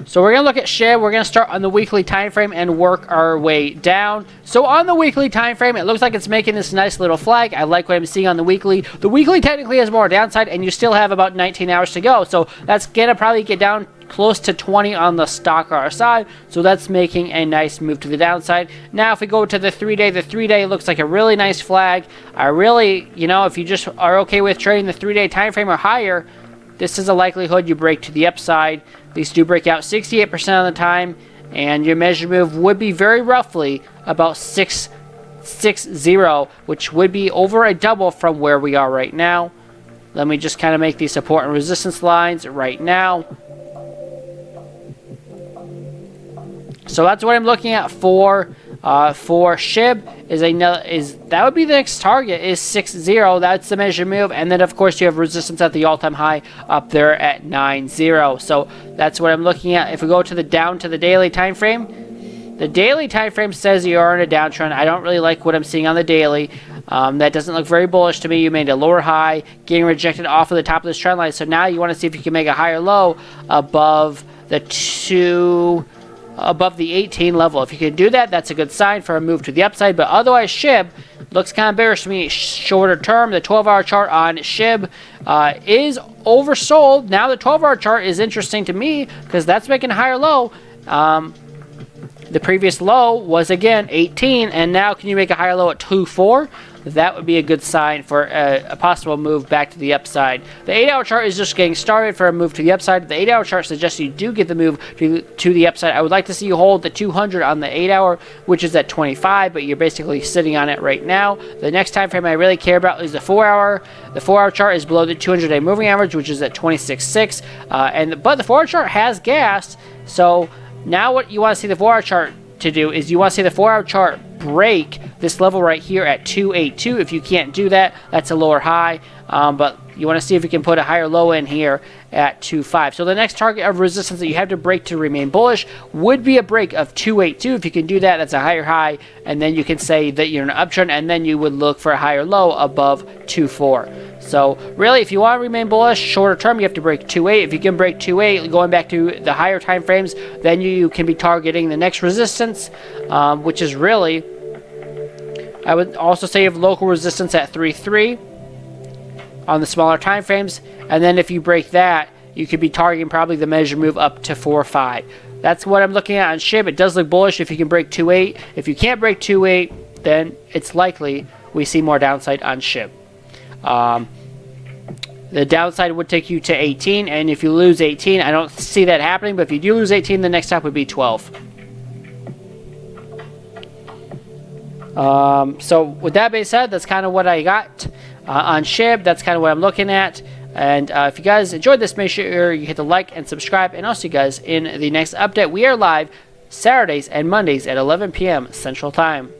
So we're going to look at SHIB. We're going to start on the weekly time frame and work our way down. So on the weekly time frame, it looks like it's making this nice little flag. I like what I'm seeing on the weekly. The weekly technically has more downside, and you still have about 19 hours to go. So that's going to probably get down close to 20 on the stock RSI. So that's making a nice move to the downside. Now, if we go to the 3-day, the 3-day looks like a really nice flag. I really, if you just are okay with trading the 3-day time frame or higher, this is a likelihood you break to the upside. These do break out 68% of the time, and your measured move would be very roughly about 660, which would be over a double from where we are right now. Let me just kind of make these support and resistance lines right now. So that's what I'm looking at for SHIB. That would be the next target is 60. That's the measured move, and then of course you have resistance at the all-time high up there at 90. So that's what I'm looking at. If we go to the down to the daily time frame, the daily time frame says you are in a downtrend. I don't really like what I'm seeing on the daily. That doesn't look very bullish to me. You made a lower high, getting rejected off of the top of this trend line. So now you want to see if you can make a higher low above the 18 level. If you can do that, that's a good sign for a move to the upside. But otherwise, SHIB looks kind of bearish to me shorter term. The 12-hour chart on SHIB is oversold. Now the 12-hour chart is interesting to me because that's making a higher low. The previous low was, again, 18, and now can you make a higher low at 2.4? That would be a good sign for a possible move back to the upside. The 8-hour chart is just getting started for a move to the upside. The 8-hour chart suggests you do get the move to the upside. I would like to see you hold the 200 on the 8-hour, which is at 25, but you're basically sitting on it right now. The next time frame I really care about is the 4-hour. The 4-hour chart is below the 200-day moving average, which is at 26.6. But the 4-hour chart has gas, so now what you want to see the 4-hour chart to do is you want to see the 4-hour chart break this level right here at 282. If you can't do that, that's a lower high, but you want to see if you can put a higher low in here at 2.5. So the next target of resistance that you have to break to remain bullish would be a break of 282. If you can do that, that's a higher high, and then you can say that you're in an uptrend, and then you would look for a higher low above 2.4. So really, if you want to remain bullish shorter term, you have to break 2.8. If you can break 2.8, going back to the higher time frames, then you can be targeting the next resistance, which is really, I would also say, you have local resistance at 3.3 on the smaller time frames, and then if you break that, you could be targeting probably the measure move up to 4.5. That's what I'm looking at on SHIB. It does look bullish if you can break 2.8. If you can't break 2.8, then it's likely we see more downside on SHIB. The downside would take you to 18, and if you lose 18, I don't see that happening, but if you do lose 18, the next stop would be 12. So with that being said, that's kind of what I got on SHIB. That's kind of what I'm looking at. And if you guys enjoyed this, make sure you hit the like and subscribe. And I'll see you guys in the next update. We are live Saturdays and Mondays at 11 p.m. Central Time.